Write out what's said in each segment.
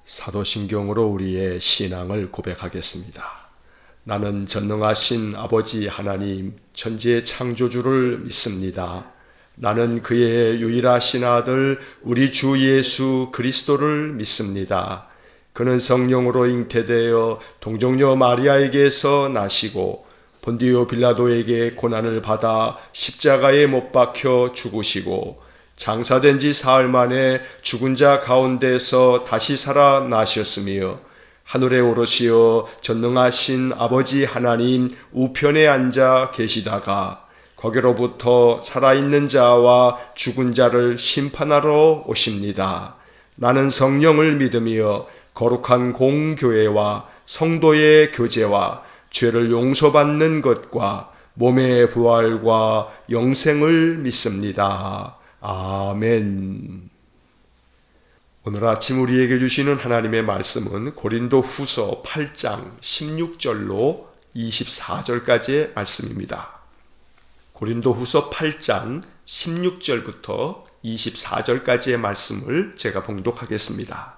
사도신경으로 우리의 신앙을 고백하겠습니다. 나는 전능하신 아버지 하나님 천지의 창조주를 믿습니다. 나는 그의 유일하신 아들 우리 주 예수 그리스도를 믿습니다. 그는 성령으로 잉태되어 동정녀 마리아에게서 나시고 본디오 빌라도에게 고난을 받아 십자가에 못 박혀 죽으시고 장사된 지 사흘 만에 죽은 자 가운데서 다시 살아나셨으며 하늘에 오르시어 전능하신 아버지 하나님 우편에 앉아 계시다가 거기로부터 살아있는 자와 죽은 자를 심판하러 오십니다. 나는 성령을 믿으며 거룩한 공교회와 성도의 교제와 죄를 용서받는 것과 몸의 부활과 영생을 믿습니다. 아멘. 오늘 아침 우리에게 주시는 하나님의 말씀은 고린도 후서 8장 16절로 24절까지의 말씀입니다. 고린도 후서 8장 16절부터 24절까지의 말씀을 제가 봉독하겠습니다.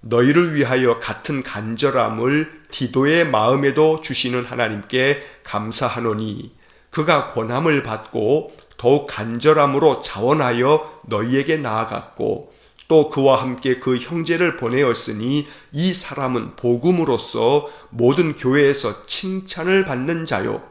너희를 위하여 같은 간절함을 디도의 마음에도 주시는 하나님께 감사하노니 그가 권함을 받고 더욱 간절함으로 자원하여 너희에게 나아갔고 또 그와 함께 그 형제를 보내었으니 이 사람은 복음으로써 모든 교회에서 칭찬을 받는 자요.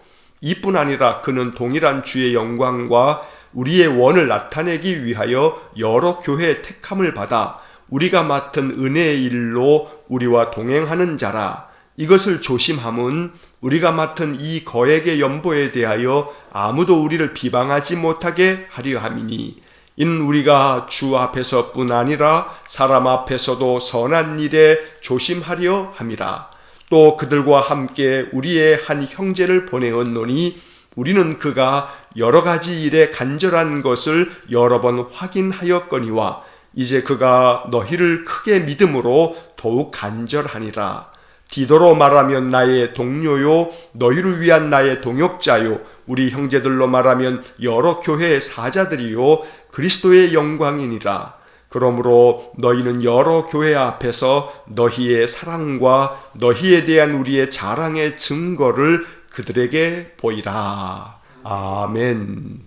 이뿐 아니라 그는 동일한 주의 영광과 우리의 원을 나타내기 위하여 여러 교회의 택함을 받아 우리가 맡은 은혜의 일로 우리와 동행하는 자라. 이것을 조심함은 우리가 맡은 이 거액의 연보에 대하여 아무도 우리를 비방하지 못하게 하려 함이니 이는 우리가 주 앞에서뿐 아니라 사람 앞에서도 선한 일에 조심하려 함이라. 또 그들과 함께 우리의 한 형제를 보내었노니 우리는 그가 여러 가지 일에 간절한 것을 여러 번 확인하였거니와 이제 그가 너희를 크게 믿음으로 더욱 간절하니라. 디도로 말하면 나의 동료요 너희를 위한 나의 동역자요 우리 형제들로 말하면 여러 교회의 사자들이요 그리스도의 영광이니라. 그러므로 너희는 여러 교회 앞에서 너희의 사랑과 너희에 대한 우리의 자랑의 증거를 그들에게 보이라. 아멘.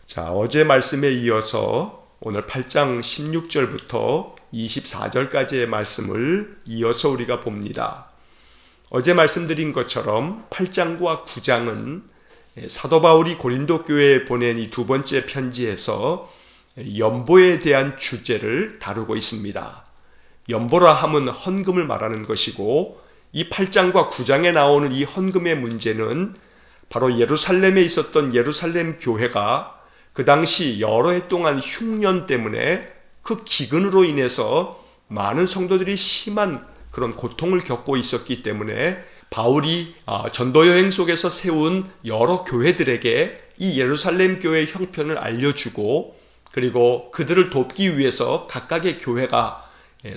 자, 어제 말씀에 이어서 오늘 8장 16절부터 24절까지의 말씀을 이어서 우리가 봅니다. 어제 말씀드린 것처럼 8장과 9장은 사도 바울이 고린도 교회에 보낸 이 두 번째 편지에서 연보에 대한 주제를 다루고 있습니다. 연보라 함은 헌금을 말하는 것이고 이 8장과 9장에 나오는 이 헌금의 문제는 바로 예루살렘에 있었던 예루살렘 교회가 그 당시 여러 해 동안 흉년 때문에 그 기근으로 인해서 많은 성도들이 심한 그런 고통을 겪고 있었기 때문에 바울이 전도 여행 속에서 세운 여러 교회들에게 이 예루살렘 교회의 형편을 알려주고 그리고 그들을 돕기 위해서 각각의 교회가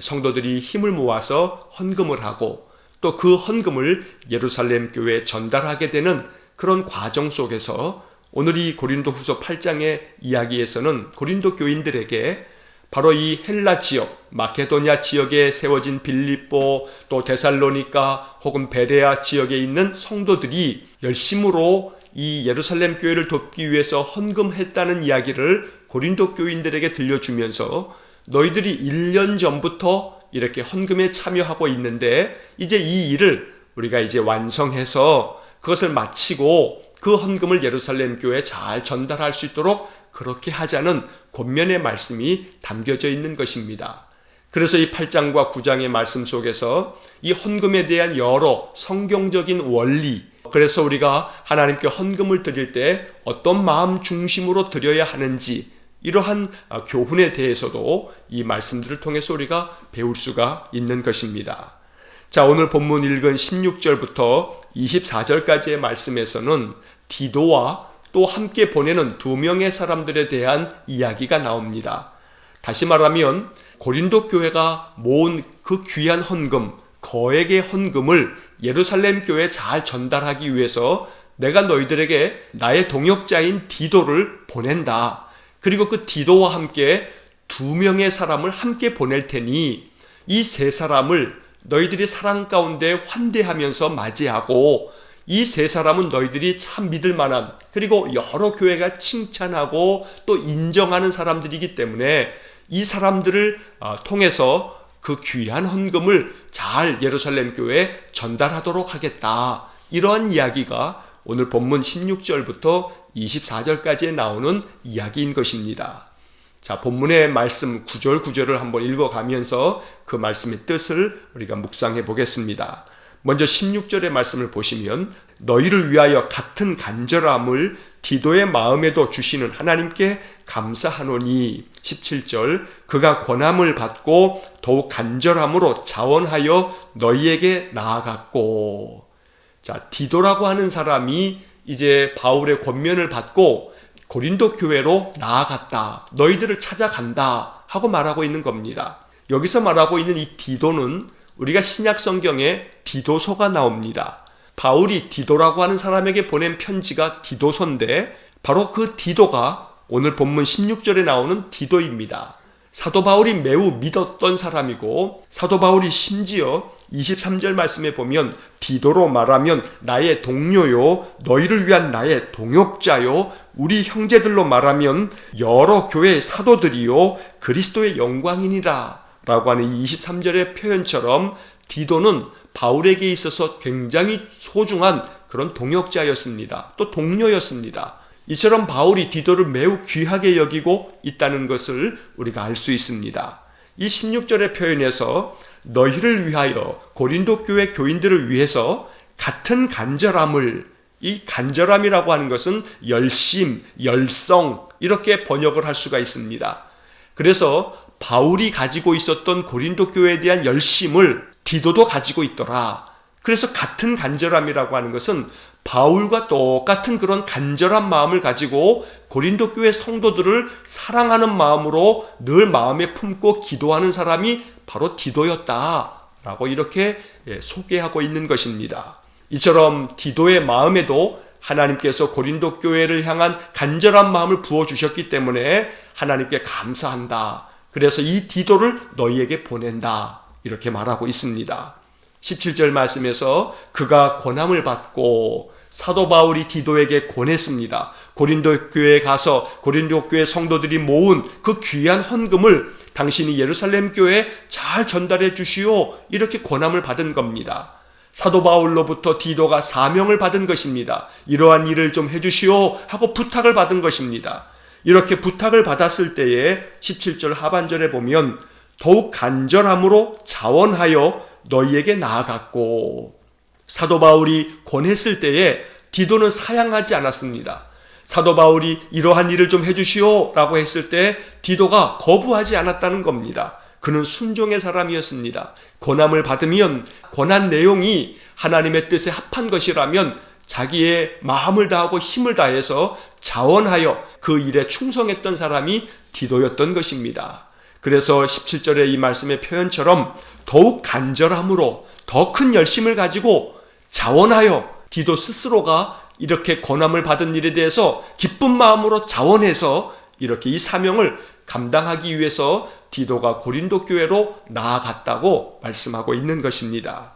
성도들이 힘을 모아서 헌금을 하고 또 그 헌금을 예루살렘 교회에 전달하게 되는 그런 과정 속에서 오늘 이 고린도 후서 8장의 이야기에서는 고린도 교인들에게 바로 이 헬라 지역, 마케도냐 지역에 세워진 빌립보, 또 데살로니가 혹은 베레아 지역에 있는 성도들이 열심으로 이 예루살렘 교회를 돕기 위해서 헌금했다는 이야기를 고린도 교인들에게 들려주면서 너희들이 1년 전부터 이렇게 헌금에 참여하고 있는데 이제 이 일을 우리가 이제 완성해서 그것을 마치고 그 헌금을 예루살렘 교회에 잘 전달할 수 있도록 그렇게 하자는 권면의 말씀이 담겨져 있는 것입니다. 그래서 이 8장과 9장의 말씀 속에서 이 헌금에 대한 여러 성경적인 원리, 그래서 우리가 하나님께 헌금을 드릴 때 어떤 마음 중심으로 드려야 하는지 이러한 교훈에 대해서도 이 말씀들을 통해서 우리가 배울 수가 있는 것입니다. 자, 오늘 본문 읽은 16절부터 24절까지의 말씀에서는 디도와 또 함께 보내는 두 명의 사람들에 대한 이야기가 나옵니다. 다시 말하면 고린도 교회가 모은 그 귀한 헌금, 거액의 헌금을 예루살렘 교회에 잘 전달하기 위해서 내가 너희들에게 나의 동역자인 디도를 보낸다. 그리고 그 디도와 함께 두 명의 사람을 함께 보낼 테니 이 세 사람을 너희들이 사랑 가운데 환대하면서 맞이하고, 이 세 사람은 너희들이 참 믿을 만한, 그리고 여러 교회가 칭찬하고 또 인정하는 사람들이기 때문에 이 사람들을 통해서 그 귀한 헌금을 잘 예루살렘 교회에 전달하도록 하겠다. 이러한 이야기가 오늘 본문 16절부터 24절까지에 나오는 이야기인 것입니다. 자, 본문의 말씀 구절 구절을 한번 읽어가면서 그 말씀의 뜻을 우리가 묵상해 보겠습니다. 먼저 16절의 말씀을 보시면, 너희를 위하여 같은 간절함을 디도의 마음에도 주시는 하나님께 감사하노니, 17절, 그가 권함을 받고 더욱 간절함으로 자원하여 너희에게 나아갔고. 자, 디도라고 하는 사람이 이제 바울의 권면을 받고 고린도 교회로 나아갔다, 너희들을 찾아간다 하고 말하고 있는 겁니다. 여기서 말하고 있는 이 디도는 우리가 신약 성경에 디도서가 나옵니다. 바울이 디도라고 하는 사람에게 보낸 편지가 디도서인데, 바로 그 디도가 오늘 본문 16절에 나오는 디도입니다. 사도 바울이 매우 믿었던 사람이고, 사도 바울이 심지어 23절 말씀에 보면 디도로 말하면 나의 동료요, 너희를 위한 나의 동역자요, 우리 형제들로 말하면 여러 교회의 사도들이요, 그리스도의 영광이니라 라고 하는 이 23절의 표현처럼 디도는 바울에게 있어서 굉장히 소중한 그런 동역자였습니다. 또 동료였습니다. 이처럼 바울이 디도를 매우 귀하게 여기고 있다는 것을 우리가 알 수 있습니다. 이 16절의 표현에서 너희를 위하여, 고린도 교회 교인들을 위해서 같은 간절함을, 이 간절함이라고 하는 것은 열심, 열성, 이렇게 번역을 할 수가 있습니다. 그래서 바울이 가지고 있었던 고린도 교회에 대한 열심을 디도도 가지고 있더라. 그래서 같은 간절함이라고 하는 것은 바울과 똑같은 그런 간절한 마음을 가지고 고린도 교회 성도들을 사랑하는 마음으로 늘 마음에 품고 기도하는 사람이 바로 디도였다라고 이렇게 소개하고 있는 것입니다. 이처럼 디도의 마음에도 하나님께서 고린도 교회를 향한 간절한 마음을 부어주셨기 때문에 하나님께 감사한다. 그래서 이 디도를 너희에게 보낸다, 이렇게 말하고 있습니다. 17절 말씀에서 그가 권함을 받고, 사도 바울이 디도에게 권했습니다. 고린도 교회에 가서 고린도 교회 성도들이 모은 그 귀한 헌금을 당신이 예루살렘 교회에 잘 전달해 주시오, 이렇게 권함을 받은 겁니다. 사도 바울로부터 디도가 사명을 받은 것입니다. 이러한 일을 좀 해주시오 하고 부탁을 받은 것입니다. 이렇게 부탁을 받았을 때에 17절 하반절에 보면 더욱 간절함으로 자원하여 너희에게 나아갔고, 사도 바울이 권했을 때에 디도는 사양하지 않았습니다. 사도 바울이 이러한 일을 좀 해주시오 라고 했을 때 디도가 거부하지 않았다는 겁니다. 그는 순종의 사람이었습니다. 권함을 받으면 권한 내용이 하나님의 뜻에 합한 것이라면 자기의 마음을 다하고 힘을 다해서 자원하여 그 일에 충성했던 사람이 디도였던 것입니다. 그래서 17절의 이 말씀의 표현처럼 더욱 간절함으로 더 큰 열심을 가지고 자원하여, 디도 스스로가 이렇게 권함을 받은 일에 대해서 기쁜 마음으로 자원해서 이렇게 이 사명을 감당하기 위해서 디도가 고린도 교회로 나아갔다고 말씀하고 있는 것입니다.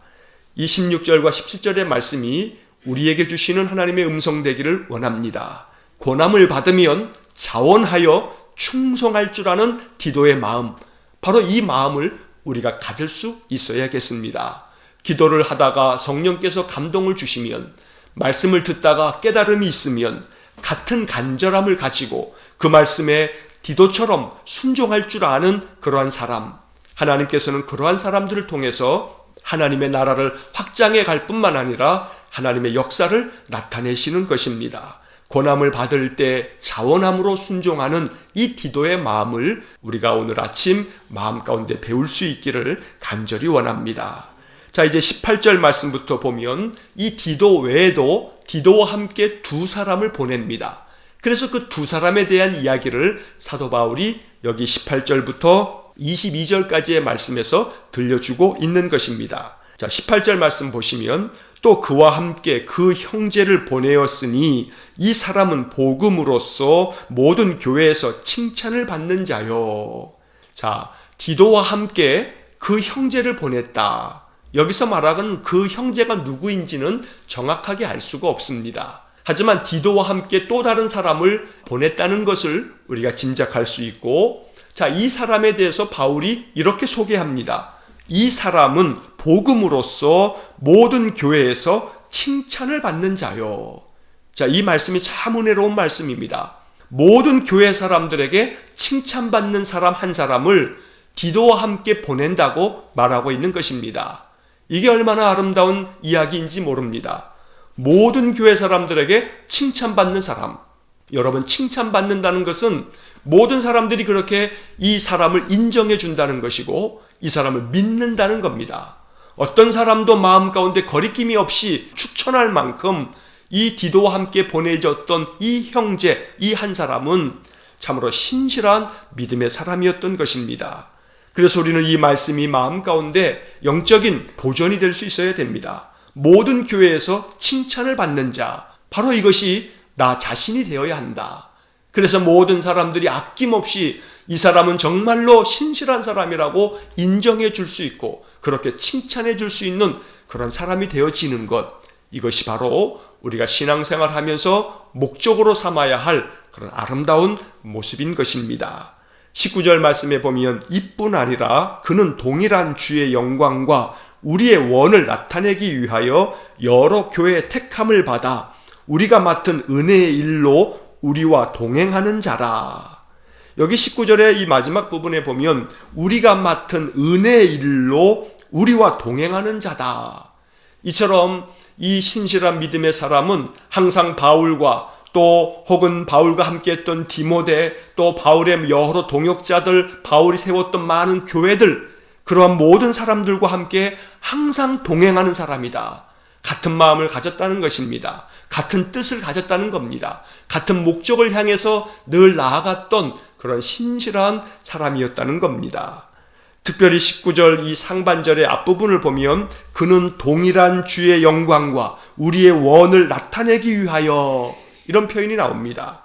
이 16절과 17절의 말씀이 우리에게 주시는 하나님의 음성 되기를 원합니다. 권함을 받으면 자원하여 충성할 줄 아는 디도의 마음, 바로 이 마음을 우리가 가질 수 있어야겠습니다. 기도를 하다가 성령께서 감동을 주시면, 말씀을 듣다가 깨달음이 있으면 같은 간절함을 가지고 그 말씀에 디도처럼 순종할 줄 아는 그러한 사람, 하나님께서는 그러한 사람들을 통해서 하나님의 나라를 확장해 갈 뿐만 아니라 하나님의 역사를 나타내시는 것입니다. 권함을 받을 때 자원함으로 순종하는 이 디도의 마음을 우리가 오늘 아침 마음 가운데 배울 수 있기를 간절히 원합니다. 자, 이제 18절 말씀부터 보면 이 디도 외에도 디도와 함께 두 사람을 보냅니다. 그래서 그 두 사람에 대한 이야기를 사도 바울이 여기 18절부터 22절까지의 말씀에서 들려주고 있는 것입니다. 자, 18절 말씀 보시면 또 그와 함께 그 형제를 보내었으니 이 사람은 복음으로써 모든 교회에서 칭찬을 받는 자요. 자, 디도와 함께 그 형제를 보냈다. 여기서 말하는 그 형제가 누구인지는 정확하게 알 수가 없습니다. 하지만 디도와 함께 또 다른 사람을 보냈다는 것을 우리가 짐작할 수 있고, 자, 이 사람에 대해서 바울이 이렇게 소개합니다. 이 사람은 복음으로써 모든 교회에서 칭찬을 받는 자요. 자, 이 말씀이 참 은혜로운 말씀입니다. 모든 교회 사람들에게 칭찬받는 사람 한 사람을 디도와 함께 보낸다고 말하고 있는 것입니다. 이게 얼마나 아름다운 이야기인지 모릅니다. 모든 교회 사람들에게 칭찬받는 사람. 여러분, 칭찬받는다는 것은 모든 사람들이 그렇게 이 사람을 인정해 준다는 것이고 이 사람을 믿는다는 겁니다. 어떤 사람도 마음 가운데 거리낌이 없이 추천할 만큼 이 디도와 함께 보내졌던 이 형제, 이 한 사람은 참으로 신실한 믿음의 사람이었던 것입니다. 그래서 우리는 이 말씀이 마음 가운데 영적인 보존이 될 수 있어야 됩니다. 모든 교회에서 칭찬을 받는 자, 바로 이것이 나 자신이 되어야 한다. 그래서 모든 사람들이 아낌없이 이 사람은 정말로 신실한 사람이라고 인정해 줄 수 있고 그렇게 칭찬해 줄 수 있는 그런 사람이 되어지는 것, 이것이 바로 우리가 신앙생활 하면서 목적으로 삼아야 할 그런 아름다운 모습인 것입니다. 19절 말씀에 보면 이뿐 아니라 그는 동일한 주의 영광과 우리의 원을 나타내기 위하여 여러 교회의 택함을 받아 우리가 맡은 은혜의 일로 우리와 동행하는 자라. 여기 19절의 이 마지막 부분에 보면 우리가 맡은 은혜의 일로 우리와 동행하는 자다. 이처럼 이 신실한 믿음의 사람은 항상 바울과 또 혹은 바울과 함께했던 디모데, 또 바울의 여러 동역자들, 바울이 세웠던 많은 교회들, 그러한 모든 사람들과 함께 항상 동행하는 사람이다. 같은 마음을 가졌다는 것입니다. 같은 뜻을 가졌다는 겁니다. 같은 목적을 향해서 늘 나아갔던 그런 신실한 사람이었다는 겁니다. 특별히 19절 이 상반절의 앞부분을 보면 그는 동일한 주의 영광과 우리의 원을 나타내기 위하여, 이런 표현이 나옵니다.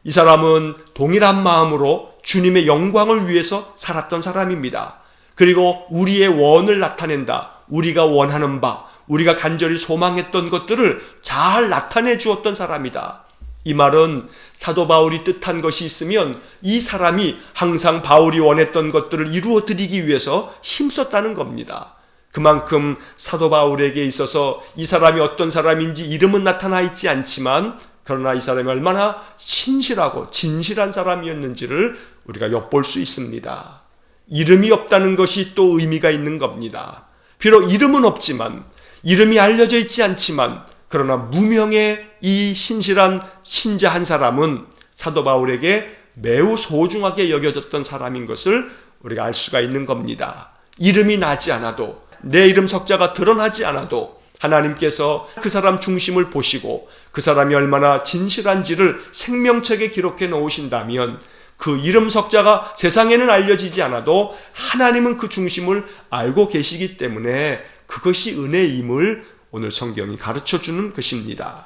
이 사람은 동일한 마음으로 주님의 영광을 위해서 살았던 사람입니다. 그리고 우리의 원을 나타낸다. 우리가 원하는 바, 우리가 간절히 소망했던 것들을 잘 나타내 주었던 사람이다. 이 말은 사도 바울이 뜻한 것이 있으면 이 사람이 항상 바울이 원했던 것들을 이루어 드리기 위해서 힘썼다는 겁니다. 그만큼 사도 바울에게 있어서 이 사람이 어떤 사람인지 이름은 나타나 있지 않지만 그러나 이 사람이 얼마나 신실하고 진실한 사람이었는지를 우리가 엿볼 수 있습니다. 이름이 없다는 것이 또 의미가 있는 겁니다. 비록 이름은 없지만, 이름이 알려져 있지 않지만, 그러나 무명의 이 신실한 신자 한 사람은 사도 바울에게 매우 소중하게 여겨졌던 사람인 것을 우리가 알 수가 있는 겁니다. 이름이 나지 않아도, 내 이름 석자가 드러나지 않아도 하나님께서 그 사람 중심을 보시고 그 사람이 얼마나 진실한지를 생명책에 기록해 놓으신다면 그 이름 석자가 세상에는 알려지지 않아도 하나님은 그 중심을 알고 계시기 때문에 그것이 은혜임을 오늘 성경이 가르쳐주는 것입니다.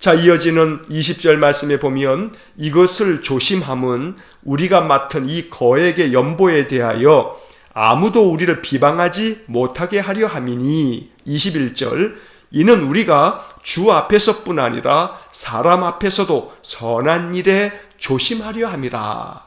자, 이어지는 20절 말씀에 보면 이것을 조심함은 우리가 맡은 이 거액의 연보에 대하여 아무도 우리를 비방하지 못하게 하려 함이니, 21절 이는 우리가 주 앞에서뿐 아니라 사람 앞에서도 선한 일에 조심하려 함이라.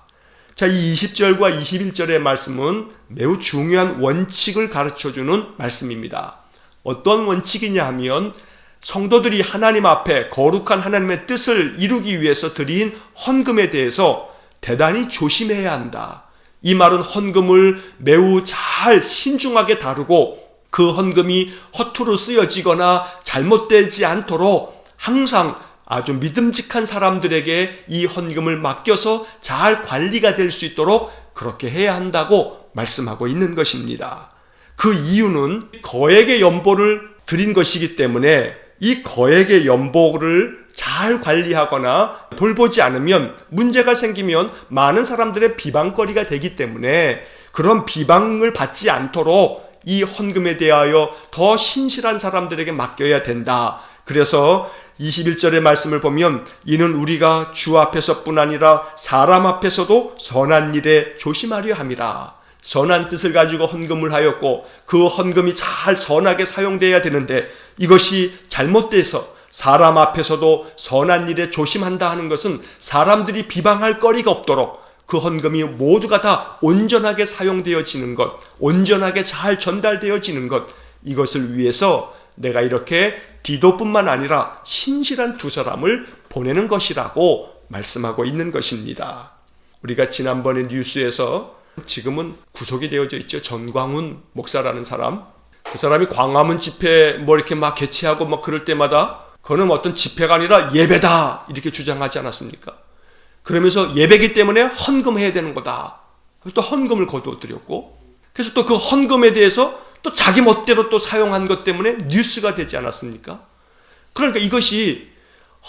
자, 이 20절과 21절의 말씀은 매우 중요한 원칙을 가르쳐주는 말씀입니다. 어떤 원칙이냐 하면 성도들이 하나님 앞에 거룩한 하나님의 뜻을 이루기 위해서 드린 헌금에 대해서 대단히 조심해야 한다. 이 말은 헌금을 매우 잘 신중하게 다루고 그 헌금이 허투루 쓰여지거나 잘못되지 않도록 항상 아주 믿음직한 사람들에게 이 헌금을 맡겨서 잘 관리가 될 수 있도록 그렇게 해야 한다고 말씀하고 있는 것입니다. 그 이유는 거액의 연보를 드린 것이기 때문에 이 거액의 연보를 잘 관리하거나 돌보지 않으면 문제가 생기면 많은 사람들의 비방거리가 되기 때문에 그런 비방을 받지 않도록 이 헌금에 대하여 더 신실한 사람들에게 맡겨야 된다. 그래서 21절의 말씀을 보면 이는 우리가 주 앞에서뿐 아니라 사람 앞에서도 선한 일에 조심하려 함이라. 선한 뜻을 가지고 헌금을 하였고 그 헌금이 잘 선하게 사용되어야 되는데 이것이 잘못돼서 사람 앞에서도 선한 일에 조심한다 하는 것은 사람들이 비방할 거리가 없도록 그 헌금이 모두가 다 온전하게 사용되어지는 것, 온전하게 잘 전달되어지는 것, 이것을 위해서 내가 이렇게 디도뿐만 아니라 신실한 두 사람을 보내는 것이라고 말씀하고 있는 것입니다. 우리가 지난번에 뉴스에서 지금은 구속이 되어져 있죠. 전광훈 목사라는 사람. 그 사람이 광화문 집회 이렇게 막 개최하고 그럴 때마다 그거는 어떤 집회가 아니라 예배다 이렇게 주장하지 않았습니까? 그러면서 예배기 때문에 헌금해야 되는 거다. 그래서 또 헌금을 거두어드렸고, 그래서 또 그 헌금에 대해서 또 자기 멋대로 또 사용한 것 때문에 뉴스가 되지 않았습니까? 그러니까 이것이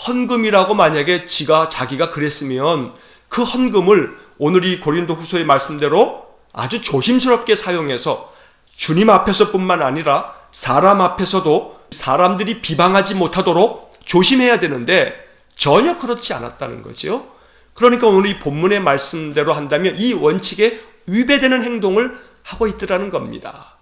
헌금이라고 만약에 자기가 그랬으면 그 헌금을 오늘 이 고린도 후서의 말씀대로 아주 조심스럽게 사용해서 주님 앞에서뿐만 아니라 사람 앞에서도 사람들이 비방하지 못하도록 조심해야 되는데 전혀 그렇지 않았다는 거죠. 그러니까 오늘 이 본문의 말씀대로 한다면 이 원칙에 위배되는 행동을 하고 있더라는 겁니다.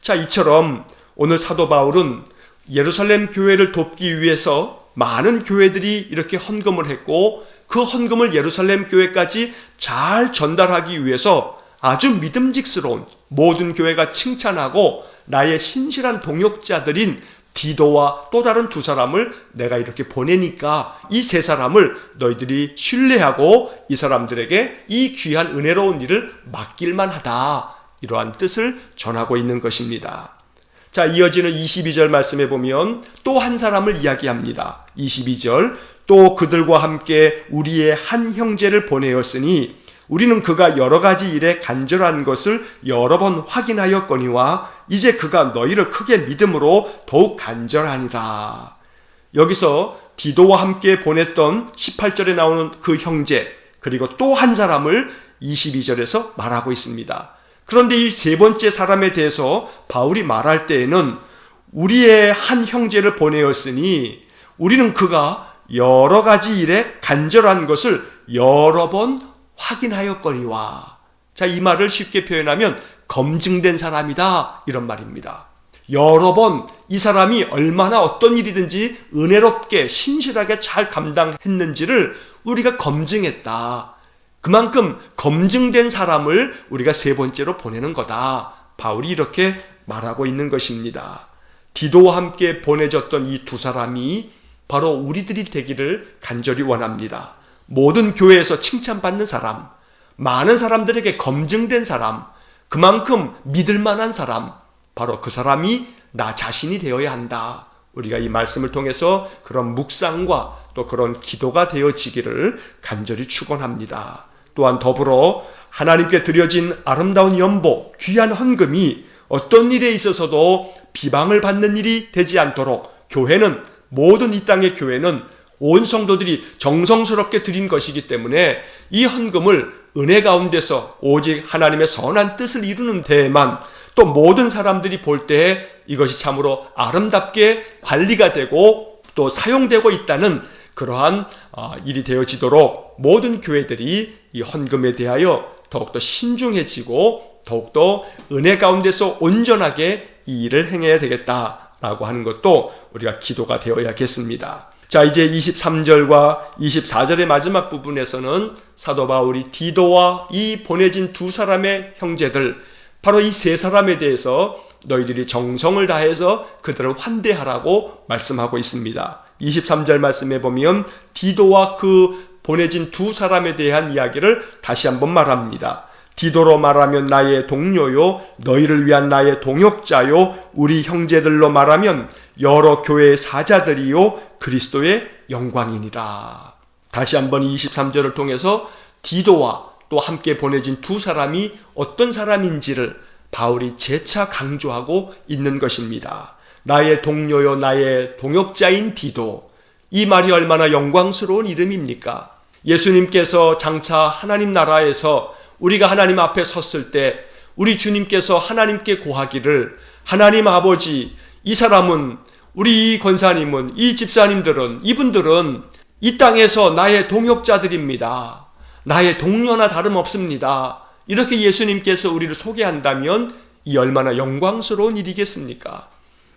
자, 이처럼 오늘 사도 바울은 예루살렘 교회를 돕기 위해서 많은 교회들이 이렇게 헌금을 했고 그 헌금을 예루살렘 교회까지 잘 전달하기 위해서 아주 믿음직스러운 모든 교회가 칭찬하고 나의 신실한 동역자들인 디도와 또 다른 두 사람을 내가 이렇게 보내니까 이 세 사람을 너희들이 신뢰하고 이 사람들에게 이 귀한 은혜로운 일을 맡길만 하다. 이러한 뜻을 전하고 있는 것입니다. 자, 이어지는 22절 말씀에 보면 또 한 사람을 이야기합니다. 22절, 또 그들과 함께 우리의 한 형제를 보내었으니 우리는 그가 여러 가지 일에 간절한 것을 여러 번 확인하였거니와 이제 그가 너희를 크게 믿음으로 더욱 간절하니라. 여기서 디도와 함께 보냈던 18절에 나오는 그 형제, 그리고 또 한 사람을 22절에서 말하고 있습니다. 그런데 이 세 번째 사람에 대해서 바울이 말할 때에는 우리의 한 형제를 보내었으니 우리는 그가 여러 가지 일에 간절한 것을 여러 번 확인하였거니와. 자, 이 말을 쉽게 표현하면 검증된 사람이다 이런 말입니다. 여러 번 이 사람이 얼마나 어떤 일이든지 은혜롭게 신실하게 잘 감당했는지를 우리가 검증했다. 그만큼 검증된 사람을 우리가 세 번째로 보내는 거다. 바울이 이렇게 말하고 있는 것입니다. 디도와 함께 보내졌던 이 두 사람이 바로 우리들이 되기를 간절히 원합니다. 모든 교회에서 칭찬받는 사람, 많은 사람들에게 검증된 사람, 그만큼 믿을 만한 사람, 바로 그 사람이 나 자신이 되어야 한다. 우리가 이 말씀을 통해서 그런 묵상과 또 그런 기도가 되어지기를 간절히 축원합니다. 또한 더불어 하나님께 드려진 아름다운 연보, 귀한 헌금이 어떤 일에 있어서도 비방을 받는 일이 되지 않도록 교회는, 모든 이 땅의 교회는 온 성도들이 정성스럽게 드린 것이기 때문에 이 헌금을 은혜 가운데서 오직 하나님의 선한 뜻을 이루는 데에만, 또 모든 사람들이 볼 때 이것이 참으로 아름답게 관리가 되고 또 사용되고 있다는 그러한 일이 되어지도록 모든 교회들이 이 헌금에 대하여 더욱더 신중해지고 더욱더 은혜 가운데서 온전하게 이 일을 행해야 되겠다라고 하는 것도 우리가 기도가 되어야겠습니다. 자, 이제 23절과 24절의 마지막 부분에서는 사도 바울이 디도와 이 보내진 두 사람의 형제들, 바로 이 세 사람에 대해서 너희들이 정성을 다해서 그들을 환대하라고 말씀하고 있습니다. 23절 말씀에 보면 디도와 그 보내진 두 사람에 대한 이야기를 다시 한번 말합니다. 디도로 말하면 나의 동료요, 너희를 위한 나의 동역자요, 우리 형제들로 말하면 여러 교회의 사자들이요, 그리스도의 영광이니라. 다시 한번 23절을 통해서 디도와 또 함께 보내진 두 사람이 어떤 사람인지를 바울이 재차 강조하고 있는 것입니다. 나의 동료요, 나의 동역자인 디도. 이 말이 얼마나 영광스러운 이름입니까? 예수님께서 장차 하나님 나라에서 우리가 하나님 앞에 섰을 때 우리 주님께서 하나님께 고하기를, 하나님 아버지, 이 사람은, 우리 이 권사님은, 이 집사님들은, 이분들은 이 땅에서 나의 동역자들입니다. 나의 동료나 다름없습니다. 이렇게 예수님께서 우리를 소개한다면 이 얼마나 영광스러운 일이겠습니까?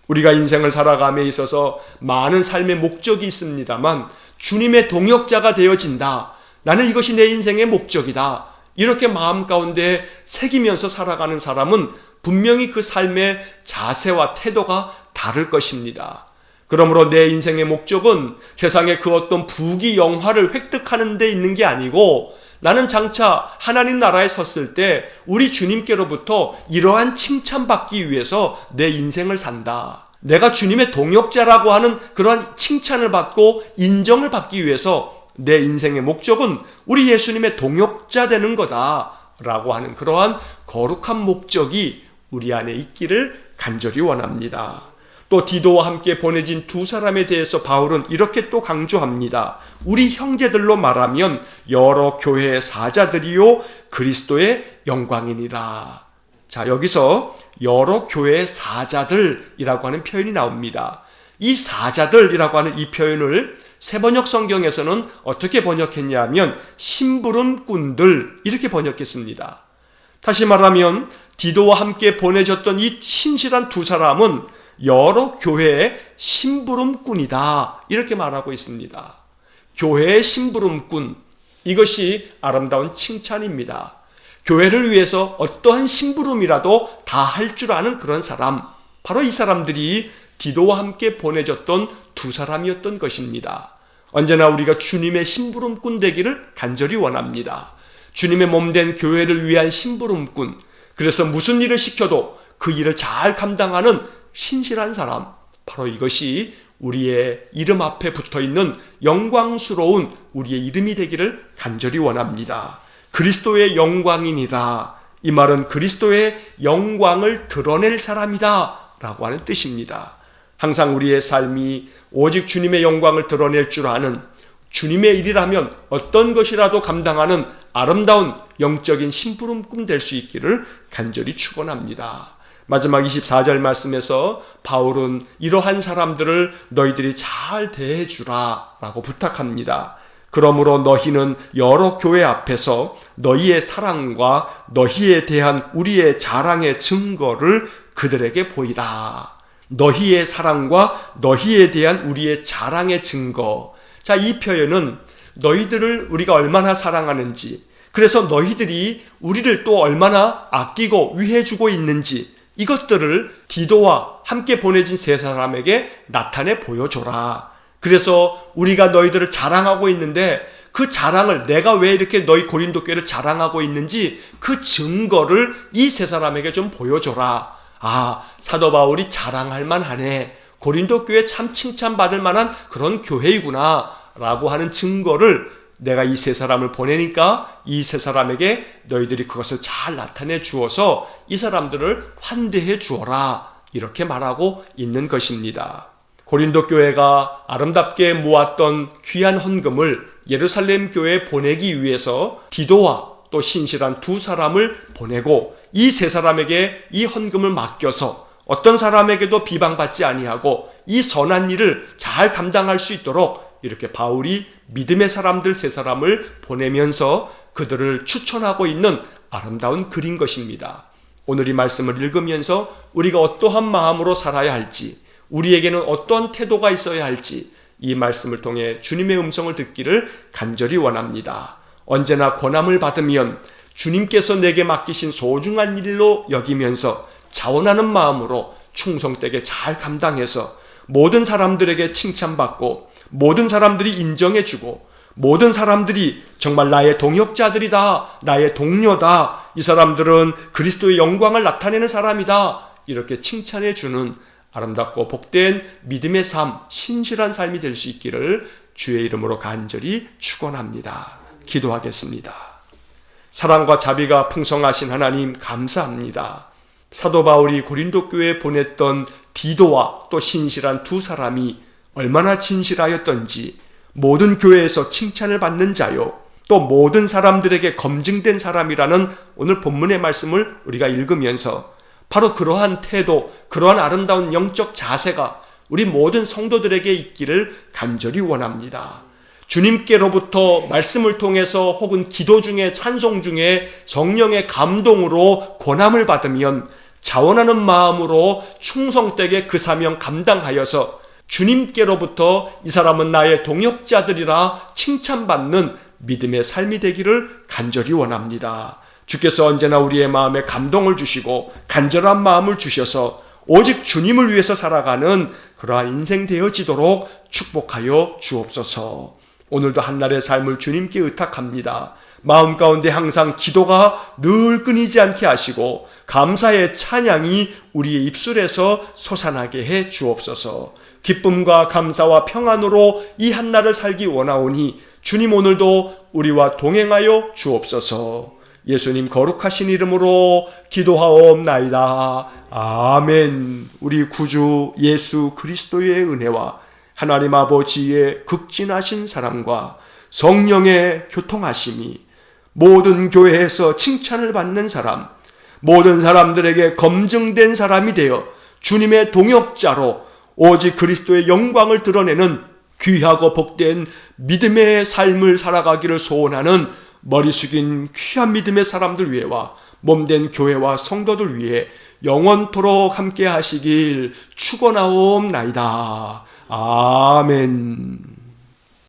우리가 인생을 살아감에 있어서 많은 삶의 목적이 있습니다만 주님의 동역자가 되어진다. 나는 이것이 내 인생의 목적이다. 이렇게 마음 가운데 새기면서 살아가는 사람은 분명히 그 삶의 자세와 태도가 다를 것입니다. 그러므로 내 인생의 목적은 세상의 그 어떤 부귀 영화를 획득하는 데 있는 게 아니고 나는 장차 하나님 나라에 섰을 때 우리 주님께로부터 이러한 칭찬받기 위해서 내 인생을 산다. 내가 주님의 동역자라고 하는 그러한 칭찬을 받고 인정을 받기 위해서 내 인생의 목적은 우리 예수님의 동역자 되는 거다라고 하는 그러한 거룩한 목적이 우리 안에 있기를 간절히 원합니다. 또 디도와 함께 보내진 두 사람에 대해서 바울은 이렇게 또 강조합니다. 우리 형제들로 말하면 여러 교회의 사자들이요 그리스도의 영광이니라. 자, 여기서 여러 교회의 사자들이라고 하는 표현이 나옵니다. 이 사자들이라고 하는 이 표현을 새번역 성경에서는 어떻게 번역했냐면 심부름꾼들 이렇게 번역했습니다. 다시 말하면 디도와 함께 보내졌던 이 신실한 두 사람은 여러 교회의 심부름꾼이다 이렇게 말하고 있습니다. 교회의 심부름꾼, 이것이 아름다운 칭찬입니다. 교회를 위해서 어떠한 심부름이라도 다 할 줄 아는 그런 사람, 바로 이 사람들이 디도와 함께 보내졌던 두 사람이었던 것입니다. 언제나 우리가 주님의 심부름꾼 되기를 간절히 원합니다. 주님의 몸된 교회를 위한 심부름꾼, 그래서 무슨 일을 시켜도 그 일을 잘 감당하는 신실한 사람, 바로 이것이 우리의 이름 앞에 붙어있는 영광스러운 우리의 이름이 되기를 간절히 원합니다. 그리스도의 영광이니라. 이 말은 그리스도의 영광을 드러낼 사람이다 라고 하는 뜻입니다. 항상 우리의 삶이 오직 주님의 영광을 드러낼 줄 아는, 주님의 일이라면 어떤 것이라도 감당하는 아름다운 영적인 심부름꾼 될 수 있기를 간절히 축원합니다. 마지막 24절 말씀에서 바울은 이러한 사람들을 너희들이 잘 대해주라 라고 부탁합니다. 그러므로 너희는 여러 교회 앞에서 너희의 사랑과 너희에 대한 우리의 자랑의 증거를 그들에게 보이라. 너희의 사랑과 너희에 대한 우리의 자랑의 증거. 자, 이 표현은 너희들을 우리가 얼마나 사랑하는지, 그래서 너희들이 우리를 또 얼마나 아끼고 위해주고 있는지, 이것들을 디도와 함께 보내진 세 사람에게 나타내 보여줘라. 그래서 우리가 너희들을 자랑하고 있는데 그 자랑을, 내가 왜 이렇게 너희 고린도 교회를 자랑하고 있는지 그 증거를 이 세 사람에게 좀 보여줘라. 아, 사도 바울이 자랑할 만하네. 고린도 교회 참 칭찬받을 만한 그런 교회이구나 라고 하는 증거를 내가 이 세 사람을 보내니까 이 세 사람에게 너희들이 그것을 잘 나타내 주어서 이 사람들을 환대해 주어라, 이렇게 말하고 있는 것입니다. 고린도 교회가 아름답게 모았던 귀한 헌금을 예루살렘 교회에 보내기 위해서 디도와 또 신실한 두 사람을 보내고 이 세 사람에게 이 헌금을 맡겨서 어떤 사람에게도 비방받지 아니하고 이 선한 일을 잘 감당할 수 있도록 이렇게 바울이 믿음의 사람들 세 사람을 보내면서 그들을 추천하고 있는 아름다운 글인 것입니다. 오늘 이 말씀을 읽으면서 우리가 어떠한 마음으로 살아야 할지, 우리에게는 어떤 태도가 있어야 할지 이 말씀을 통해 주님의 음성을 듣기를 간절히 원합니다. 언제나 권함을 받으면 주님께서 내게 맡기신 소중한 일로 여기면서 자원하는 마음으로 충성되게 잘 감당해서 모든 사람들에게 칭찬받고 모든 사람들이 인정해주고 모든 사람들이 정말 나의 동역자들이다, 나의 동료다, 이 사람들은 그리스도의 영광을 나타내는 사람이다, 이렇게 칭찬해주는 아름답고 복된 믿음의 삶, 신실한 삶이 될 수 있기를 주의 이름으로 간절히 축원합니다. 기도하겠습니다. 사랑과 자비가 풍성하신 하나님 감사합니다. 사도 바울이 고린도 교회에 보냈던 디도와 또 신실한 두 사람이 얼마나 진실하였던지, 모든 교회에서 칭찬을 받는 자요, 또 모든 사람들에게 검증된 사람이라는 오늘 본문의 말씀을 우리가 읽으면서 바로 그러한 태도, 그러한 아름다운 영적 자세가 우리 모든 성도들에게 있기를 간절히 원합니다. 주님께로부터 말씀을 통해서 혹은 기도 중에 찬송 중에 성령의 감동으로 권함을 받으면 자원하는 마음으로 충성되게 그 사명 감당하여서 주님께로부터 이 사람은 나의 동역자들이라 칭찬받는 믿음의 삶이 되기를 간절히 원합니다. 주께서 언제나 우리의 마음에 감동을 주시고 간절한 마음을 주셔서 오직 주님을 위해서 살아가는 그러한 인생 되어지도록 축복하여 주옵소서. 오늘도 한날의 삶을 주님께 의탁합니다. 마음 가운데 항상 기도가 늘 끊이지 않게 하시고 감사의 찬양이 우리의 입술에서 솟아나게 해 주옵소서. 기쁨과 감사와 평안으로 이 한날을 살기 원하오니 주님 오늘도 우리와 동행하여 주옵소서. 예수님 거룩하신 이름으로 기도하옵나이다. 아멘. 우리 구주 예수 그리스도의 은혜와 하나님 아버지의 극진하신 사랑과 성령의 교통하심이 모든 교회에서 칭찬을 받는 사람, 모든 사람들에게 검증된 사람이 되어 주님의 동역자로 오직 그리스도의 영광을 드러내는 귀하고 복된 믿음의 삶을 살아가기를 소원하는 머리 숙인 귀한 믿음의 사람들 위해와 몸된 교회와 성도들 위해 영원토록 함께 하시길 축원하옵나이다. 아멘.